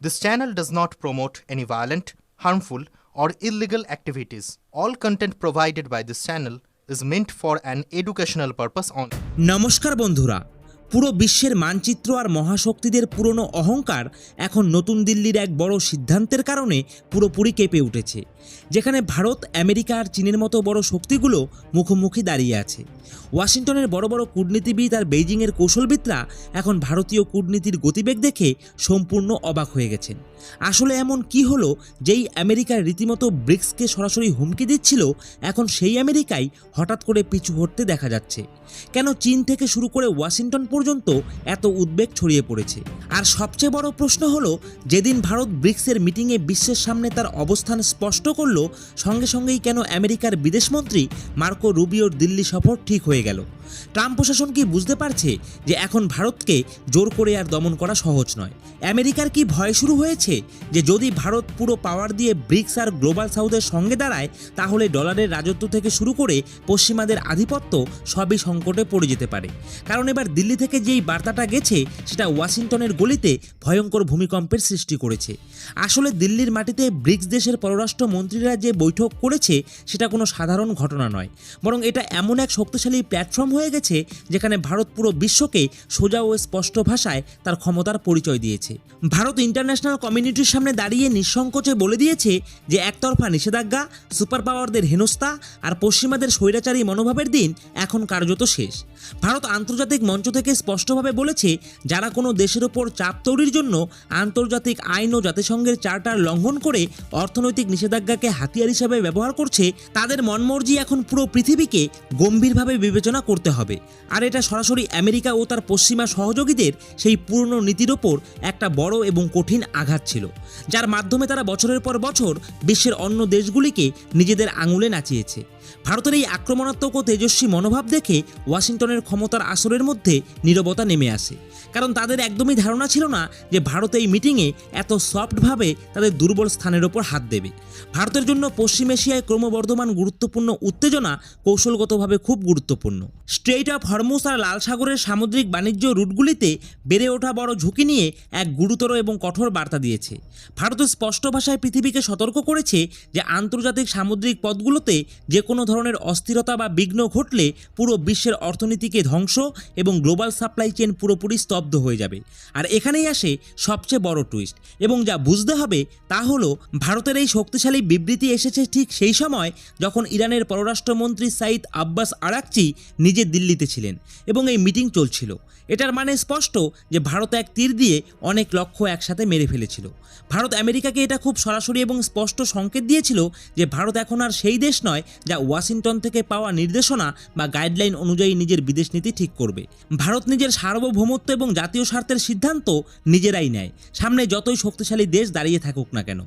This channel does not promote any violent, harmful, or illegal activities. All content provided by this channel is meant for an educational purpose only. নমস্কার বন্ধুরা, পুরো বিশ্বের মানচিত্র আর মহাশক্তিদের পুরনো অহংকার এখন নতুন দিল্লির এক বড় সিদ্ধান্তের কারণে পুরোপুরি কেঁপে উঠেছে, যেখানে ভারত, আমেরিকা আর চীনের মতো বড় শক্তিগুলো মুখোমুখি দাঁড়িয়ে আছে। ওয়াশিংটনের বড় বড় কূটনীতিবিদ আর বেইজিংয়ের কৌশলবিদরা এখন ভারতীয় কূটনীতির গতিবেগ দেখে সম্পূর্ণ অবাক হয়ে গেছেন। আসলে এমন কি হলো যেই আমেরিকার রীতিমতো ব্রিক্সকে সরাসরি হুমকি দিচ্ছিল, এখন সেই আমেরিকাই হঠাৎ করে পিছু হটতে দেখা যাচ্ছে? কেন চীন থেকে শুরু করে ওয়াশিংটন পর্যন্ত এত উদ্বেগ ছড়িয়ে পড়েছে? আর সবচেয়ে বড় প্রশ্ন হলো, যেদিন ভারত ব্রিক্সের মিটিংয়ে বিশ্বের সামনে তার অবস্থান স্পষ্ট করল, সঙ্গে সঙ্গেই কেন আমেরিকার বিদেশমন্ত্রী মার্কো রুবিওর দিল্লি সফর ঠিক হয়ে গেল? ট্রাম্প প্রশাসন কি বুঝতে পারছে যে এখন ভারতকে জোর করে আর দমন করা সহজ নয়? আমেরিকার কি ভয় শুরু হয়েছে যে যদি ভারত পুরো পাওয়ার দিয়ে ব্রিক্স আর গ্লোবাল সাউথের সঙ্গে দাঁড়ায়, তাহলে ডলারের রাজত্ব থেকে শুরু করে পশ্চিমাদের আধিপত্য সবই সংকটে পড়ে যেতে পারে? কারণ এবার দিল্লি থেকে যেই বার্তাটা গেছে, সেটা ওয়াশিংটনের গলিতে ভয়ঙ্কর ভূমিকম্পের সৃষ্টি করেছে। আসলে দিল্লির মাটিতে ব্রিক্স দেশের পররাষ্ট্র মন্ত্রীরা যে বৈঠক করেছে, সেটা কোনো সাধারণ ঘটনা নয়, বরং এটা এমন এক শক্তিশালী প্ল্যাটফর্ম হয়ে গেছে যেখানে ভারত পুরো বিশ্বকে সোজা ও স্পষ্ট ভাষায় তার ক্ষমতার পরিচয় দিয়েছে। ভারত ইন্টারন্যাশনাল কমিউনিটির সামনে দাঁড়িয়ে নিঃসংকোচে বলে দিয়েছে যে একতরফা নিষেধাজ্ঞা, সুপার পাওয়ারদের হেনস্থা আর পশ্চিমাদের স্বৈরাচারী মনোভাবের দিন এখন কার্যত শেষ। ভারত আন্তর্জাতিক মঞ্চ থেকে স্পষ্টভাবে বলেছে, যারা কোনো দেশের ওপর চাপ তৈরির জন্য আন্তর্জাতিক আইন ও জাতিসংঘের চার্টার লঙ্ঘন করে অর্থনৈতিক নিষেধাজ্ঞাকে হাতিয়ার হিসাবে ব্যবহার করছে, তাদের মনমর্জি এখন পুরো পৃথিবীকে গম্ভীরভাবে বিবেচনা করতে হবে। আর এটা সরাসরি আমেরিকা ও তার পশ্চিমা সহযোগীদের সেই পুরনো নীতির ওপর একটা বড় এবং কঠিন আঘাত ছিল, যার মাধ্যমে তারা বছরের পর বছর বিশ্বের অন্য দেশগুলিকে নিজেদের আঙুলে নাচিয়েছে। ভারতের এই আক্রমণাত্মক ও তেজস্বী মনোভাব দেখে ওয়াশিংটনের ক্ষমতার আসরের মধ্যে নীরবতা নেমে আসে, কারণ তাদের একদমই ধারণা ছিল না যে ভারত এই মিটিংয়ে এত সফটভাবে তাদের দুর্বল স্থানের ওপর হাত দেবে। ভারতের জন্য পশ্চিম এশিয়ায় ক্রমবর্ধমান গুরুত্বপূর্ণ উত্তেজনা কৌশলগতভাবে খুব গুরুত্বপূর্ণ। স্ট্রেইট অফ হরমুজ আর লাল সাগরের সামুদ্রিক বাণিজ্য রুটগুলিতে বেড়ে ওঠা বড় ঝুঁকি নিয়ে এক গুরুতর এবং কঠোর বার্তা দিয়েছে। ভারত স্পষ্ট ভাষায় পৃথিবীকে সতর্ক করেছে যে আন্তর্জাতিক সামুদ্রিক পথগুলোতে যে কোনো ধরনের অস্থিরতা বা বিঘ্ন ঘটলে পুরো বিশ্বের অর্থনীতিকে ধ্বংস এবং গ্লোবাল সাপ্লাই চেইন পুরোপুরি স্তব্ধ হয়ে যাবে। আর এখানেই আসে সবচেয়ে বড় টুইস্ট, এবং যা বুঝতে হবে তা হলো, ভারতের এই শক্তিশালী বিবৃতি এসেছে ঠিক সেই সময় যখন ইরানের পররাষ্ট্রমন্ত্রী সাইদ আব্বাস আরাকচি নিজে দিল্লিতে ছিলেন এবং এই মিটিং চলছিল। এটার মানে স্পষ্ট যে ভারত এক তীর দিয়ে অনেক লক্ষ্য একসাথে মেরে ফেলেছিল। ভারত আমেরিকাকে এটা খুব সরাসরি এবং স্পষ্ট সংকেত দিয়েছিল যে ভারত এখন আর সেই দেশ নয় যা ওয়াশিংটন থেকে পাওয়া নির্দেশনা বা গাইডলাইন অনুযায়ী নিজের বিদেশ নীতি ঠিক করবে। ভারত নিজের সার্বভৌমত্ব এবং জাতীয় স্বার্থের সিদ্ধান্ত নিজেরাই নেয়, সামনে যতই শক্তিশালী দেশ দাঁড়িয়ে থাকুক না কেন।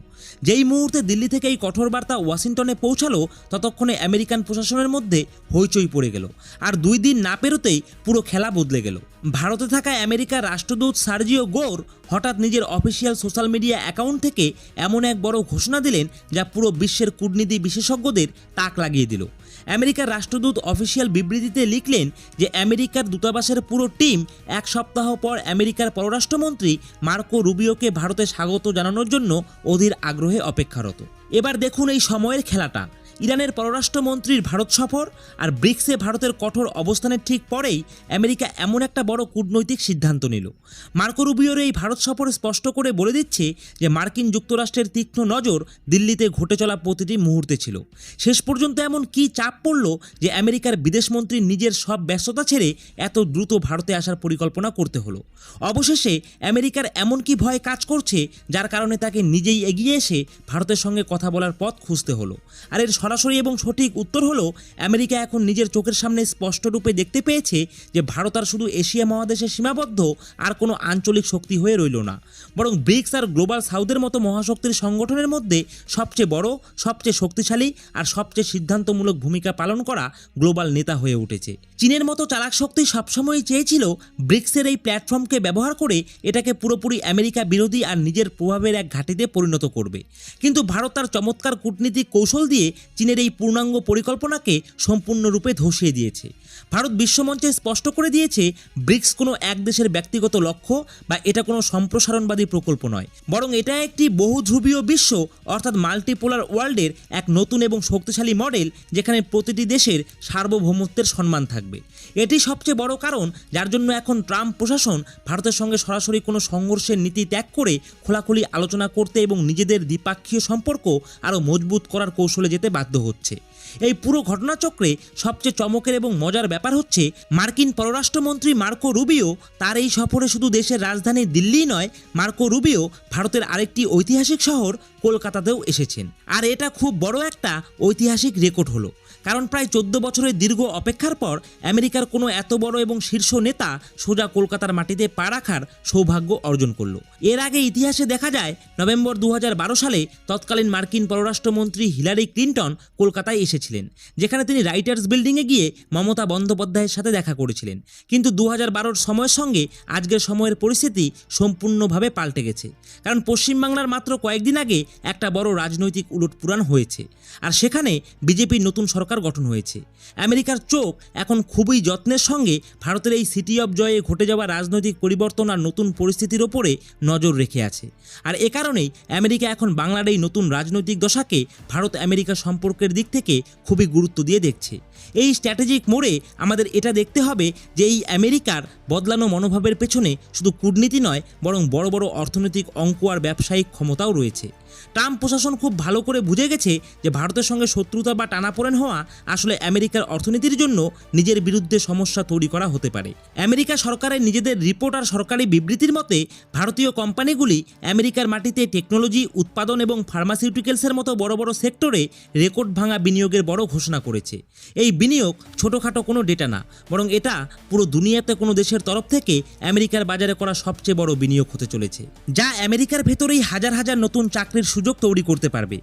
যেই মুহূর্তে দিল্লি থেকে এই কঠোর বার্তা ওয়াশিংটনে পৌঁছালো, ততক্ষণে আমেরিকান প্রশাসনের মধ্যে হইচই পড়ে গেল, আর 2 দিন না পেরোতেই পুরো খেলা বদলে গেল। ভারতে থাকা আমেরিকার রাষ্ট্রদূত সার্জিও গোর হঠাৎ নিজের অফিসিয়াল সোশ্যাল মিডিয়া অ্যাকাউন্ট থেকে এমন এক বড় ঘোষণা দিলেন যা পুরো বিশ্বের কূটনীতি বিশেষজ্ঞদের তাক লাগিয়ে দিল। আমেরিকার রাষ্ট্রদূত অফিসিয়াল বিবৃতিতে লিখলেন যে আমেরিকার দূতাবাসের পুরো টিম 1 সপ্তাহ পর আমেরিকার পররাষ্ট্রমন্ত্রী মার্কো রুবিওকে ভারতে স্বাগত জানানোর জন্য অধীর আগ্রহে অপেক্ষারত। এবার দেখুন এই সময়ের খেলাটা। ইরানের পররাষ্ট্রমন্ত্রীর ভারত সফর আর ব্রিক্সে ভারতের কঠোর অবস্থানের ঠিক পরেই আমেরিকা এমন একটা বড় কূটনৈতিক সিদ্ধান্ত নিল। মার্কো রুবিওর এই ভারত সফর স্পষ্ট করে বলে দিচ্ছে যে মার্কিন যুক্তরাষ্ট্রের তীক্ষ্ণ নজর দিল্লিতে ঘটে চলা প্রতিটি মুহূর্তে ছিল। শেষ পর্যন্ত এমন কি চাপ পড়ল যে আমেরিকার বিদেশমন্ত্রী নিজের সব ব্যস্ততা ছেড়ে এত দ্রুত ভারতে আসার পরিকল্পনা করতে হলো। অবশেষে আমেরিকার এমন কি ভয় কাজ করছে যার কারণে তাকে নিজেই এগিয়ে এসে ভারতের সঙ্গে কথা বলার পথ খুঁজতে হলো। আর এর সরাসরি এবং সঠিক উত্তর হলো, আমেরিকা এখন নিজের চোখের সামনে স্পষ্ট রূপে দেখতে পেয়েছে যে ভারত আর শুধু এশিয়া মহাদেশে সীমাবদ্ধ আর কোনো আঞ্চলিক শক্তি হয়ে রইল না, বরং ব্রিক্স আর গ্লোবাল সাউথের মতো মহাশক্তির সংগঠনের মধ্যে সবচেয়ে বড়, সবচেয়ে শক্তিশালী আর সবচেয়ে সিদ্ধান্তমূলক ভূমিকা পালন করা গ্লোবাল নেতা হয়ে উঠেছে। চীনের মতো চালাক শক্তি সবসময়ই চেয়েছিল ব্রিক্সের এই প্ল্যাটফর্মকে ব্যবহার করে এটাকে পুরোপুরি আমেরিকা বিরোধী আর নিজের প্রভাবের এক ঘাঁটিতে পরিণত করবে, কিন্তু ভারত তার চমৎকার কূটনীতিক কৌশল দিয়ে চীনের এই পূর্ণাঙ্গ পরিকল্পনাকে সম্পূর্ণরূপে ধসিয়ে দিয়েছে। ভারত বিশ্বমঞ্চে স্পষ্ট করে দিয়েছে ব্রিক্স কোনো এক দেশের ব্যক্তিগত লক্ষ্য বা এটা কোনো সম্প্রসারণবাদী প্রকল্প নয়, বরং এটা একটি বহুধ্রুবীয় বিশ্ব অর্থাৎ মাল্টিপোলার ওয়ার্ল্ডের এক নতুন এবং শক্তিশালী মডেল, যেখানে প্রতিটি দেশের সার্বভৌমত্বের সম্মান থাকবে। এটি সবচেয়ে বড় কারণ যার জন্য এখন ট্রাম্প প্রশাসন ভারতের সঙ্গে সরাসরি কোনো সংঘর্ষের নীতি ত্যাগ করে খোলাখুলি আলোচনা করতে এবং নিজেদের দ্বিপাক্ষীয় সম্পর্ক আরও মজবুত করার কৌশলে যেতে বাধ্য হচ্ছে। এই পুরো ঘটনাচক্রে সবচেয়ে চমকের এবং মজার ব্যাপার হচ্ছে মার্কিন পররাষ্ট্রমন্ত্রী মার্কো রুবিও তার এই সফরে শুধু দেশের রাজধানী দিল্লি নয়, মার্কো রুবিও ভারতের আরেকটি ঐতিহাসিক শহর কলকাতাতেও এসেছেন। আর এটা খুব বড় একটা ঐতিহাসিক রেকর্ড হলো, কারণ প্রায় 14 বছরের দীর্ঘ অপেক্ষার পর আমেরিকার কোনো এত বড় এবং শীর্ষ নেতা সোজা কলকাতার মাটিতে পা রাখার সৌভাগ্য অর্জন করলো। এর আগে ইতিহাসে দেখা যায় নভেম্বর 2012 সালে তৎকালীন মার্কিন পররাষ্ট্রমন্ত্রী হিলারি ক্লিন্টন কলকাতায় এসেছিলেন, যেখানে তিনি রাইটার্স বিল্ডিংয়ে গিয়ে মমতা বন্দ্যোপাধ্যায়ের সাথে দেখা করেছিলেন। কিন্তু 2012 সময়ের সঙ্গে আজকের সময়ের পরিস্থিতি সম্পূর্ণভাবে পাল্টে গেছে, কারণ পশ্চিমবাংলার মাত্র কয়েকদিন আগে একটা বড় রাজনৈতিক উলটপুরাণ হয়েছে, আর সেখানে বিজেপির নতুন সরকার গঠন হয়েছে। আমেরিকার চোখ এখন খুবই যত্নের সঙ্গে ভারতের এই সিটি অফ জয়ে ঘটে যাওয়া রাজনৈতিক পরিবর্তন আর নতুন পরিস্থিতির ওপরে নজর রেখে আছে। আর এ কারণেই আমেরিকা এখন বাংলার এই নতুন রাজনৈতিক দশাকে ভারত আমেরিকা সম্পর্কের দিক থেকে খুবই গুরুত্ব দিয়ে দেখছে। এই স্ট্র্যাটেজিক মোড়ে আমাদের এটা দেখতে হবে যে এই আমেরিকার বদলানো মনোভাবের পেছনে শুধু কূটনীতি নয়, বরং বড় বড় অর্থনৈতিক অঙ্ক আর ব্যবসায়িক ক্ষমতাও রয়েছে। ট্রাম্প প্রশাসন খুব ভালো করে বুঝে গেছে যে ভারতের সঙ্গে শত্রুতা বা টানাপোড়েন হওয়া আসলে আমেরিকার অর্থনীতির জন্য নিজের বিরুদ্ধে সমস্যা তৈরি করা হতে পারে। আমেরিকা সরকারের নিজেদের রিপোর্ট আর সরকারি বিবৃতির মতে ভারতীয় কোম্পানিগুলি আমেরিকার মাটিতে টেকনোলজি, উৎপাদন এবং ফার্মাসিউটিক্যালসের মতো বড় বড় সেক্টরে রেকর্ড ভাঙা বিনিয়োগের বড় ঘোষণা করেছে। এই বিনিয়োগ ছোটোখাটো কোনো ডেটা না, বরং এটা পুরো দুনিয়াতে কোনো দেশের তরফ থেকে আমেরিকার বাজারে করা সবচেয়ে বড় বিনিয়োগ হতে চলেছে, যা আমেরিকার ভেতরেই হাজার হাজার নতুন চাকরির সুযোগ তৈরি করতে পারবে।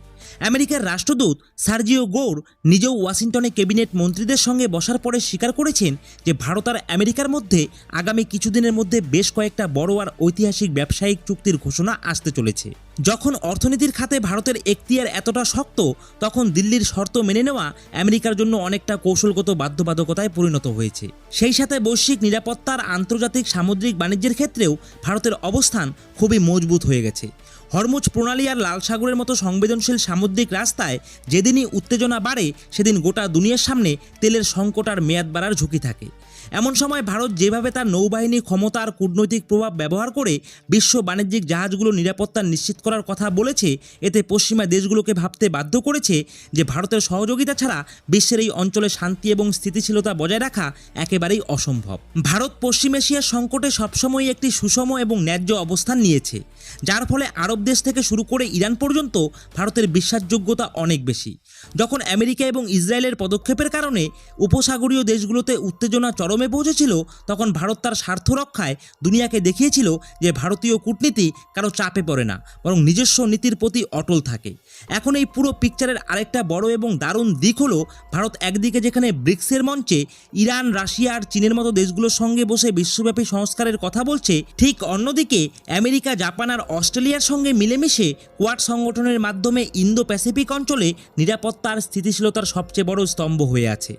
আমেরিকার রাষ্ট্রদূত সার্জিও গৌর নিজেও ওয়াশিংটনে ক্যাবিনেট মন্ত্রীদের সঙ্গে বসার পরে স্বীকার করেছেন যে ভারত আর আমেরিকার মধ্যে আগামী কিছুদিনের মধ্যে বেশ কয়েকটা বড় আর ঐতিহাসিক ব্যবসায়িক চুক্তির ঘোষণা আসতে চলেছে। যখন অর্থনীতির খাতে ভারতের এখতিয়ার এতটা শক্ত, তখন দিল্লির শর্ত মেনে নেওয়া আমেরিকার জন্য অনেকটা কৌশলগত বাধ্যবাধকতায় পরিণত হয়েছে। সেই সাথে বৈশ্বিক নিরাপত্তার আন্তর্জাতিক সামুদ্রিক বাণিজ্যের ক্ষেত্রেও ভারতের অবস্থান খুবই মজবুত হয়ে গেছে। হরমুজ প্রণালী আর লাল সাগরের মতো সংবেদনশীল সামুদ্রিক রাস্তায় যেদিনই উত্তেজনা বাড়ে, সেদিন গোটা দুনিয়ার সামনে তেলের সংকট আর মেয়াদ বাড়ার ঝুঁকি থাকে। এমন সময় ভারত যেভাবে তার নৌবাহিনী ক্ষমতা আর কূটনৈতিক প্রভাব ব্যবহার করে বিশ্ব বাণিজ্যিক জাহাজগুলোর নিরাপত্তা নিশ্চিত করার কথা বলেছে, এতে পশ্চিমা দেশগুলোকে ভাবতে বাধ্য করেছে যে ভারতের সহযোগিতা ছাড়া বিশ্বের এই অঞ্চলে শান্তি এবং স্থিতিশীলতা বজায় রাখা একেবারেই অসম্ভব। ভারত পশ্চিম এশিয়ার সংকটে সবসময়ই একটি সুষম এবং ন্যায্য অবস্থান নিয়েছে, যার ফলে আরব দেশ থেকে শুরু করে ইরান পর্যন্ত ভারতের বিশ্বাসযোগ্যতা অনেক বেশি। যখন আমেরিকা এবং ইসরায়েলের পদক্ষেপের কারণে উপসাগরীয় দেশগুলোতে উত্তেজনা চরমে পৌঁছেছিল, তখন ভারত তার স্বার্থ রক্ষায় দুনিয়াকে দেখিয়েছিল যে ভারতীয় কূটনীতি কারো চাপে পড়ে না, বরং নিজস্ব নীতির প্রতি অটল থাকে। এখন এই পুরো পিকচারের আরেকটা বড় এবং দারুণ দিক হলো, ভারত একদিকে যেখানে ব্রিক্সের মঞ্চে ইরান, রাশিয়া আর চীনের মতো দেশগুলোর সঙ্গে বসে বিশ্বব্যাপী সংস্কারের কথা বলছে, ঠিক অন্যদিকে আমেরিকা, জাপান আর অস্ট্রেলিয়ার সঙ্গে মিলেমিশে কোয়াড সংগঠনের মাধ্যমে ইন্দো প্যাসিফিক অঞ্চলে নিরাপত্তা আর স্থিতিশীলতার সবচেয়ে বড় স্তম্ভ হয়ে আছে।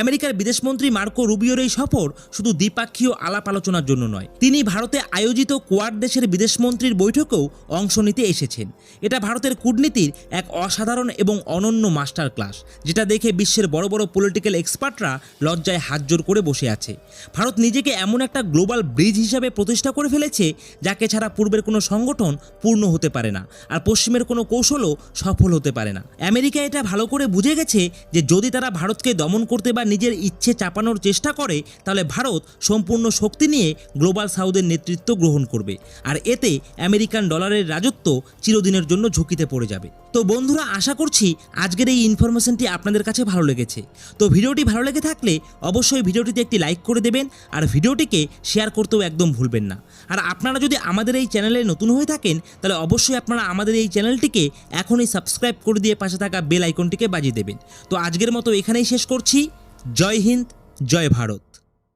আমেরিকার বিদেশমন্ত্রী মার্কো রুবিওর এই সফর শুধু দ্বিপাক্ষীয় আলাপ আলোচনার জন্য নয়, তিনি ভারতে আয়োজিত কোয়াড দেশের বিদেশমন্ত্রীর বৈঠকেও অংশ নিতে এসেছেন। এটা ভারতের কূটনীতির এক অসাধারণ এবং অনন্য মাস্টার ক্লাস, যেটা দেখে বিশ্বের বড় বড় পলিটিক্যাল এক্সপার্টরা লজ্জায় হাতজোড় করে বসে আছে। ভারত নিজেকে এমন একটা গ্লোবাল ব্রিজ হিসাবে প্রতিষ্ঠা করে ফেলেছে, যাকে ছাড়া পূর্বের কোনো সংগঠন পূর্ণ হতে পারে না, আর পশ্চিমের কোনো কৌশলও সফল হতে পারে না। আমেরিকা এটা ভালো করে বুঝে গেছে যে যদি তারা ভারতকে দমন করতে বা নিজের ইচ্ছে চাপানোর চেষ্টা করে, তাহলে ভারত সম্পূর্ণ শক্তি নিয়ে গ্লোবাল সাউথের নেতৃত্ব গ্রহণ করবে, আর এতে আমেরিকান ডলারের রাজত্ব চিরদিনের জন্য ঝুঁকিতে পড়ে যাবে। তো বন্ধুরা, আশা করছি আজকের এই ইনফরমেশনটি আপনাদের কাছে ভালো লেগেছে। তো ভিডিওটি ভালো লেগে থাকলে অবশ্যই ভিডিওটিতে একটি লাইক করে দেবেন, আর ভিডিওটিকে শেয়ার করতেও একদম ভুলবেন না। আর আপনারা যদি আমাদের এই চ্যানেলে নতুন হয়ে থাকেন, তাহলে অবশ্যই আপনারা আমাদের এই চ্যানেলটিকে এখনই সাবস্ক্রাইব করে দিয়ে পাশে থাকা বেল আইকনটিকে বাজিয়ে দেবেন। তো আজকের মতো এখানেই শেষ করছি। জয় হিন্দ, জয় ভারত।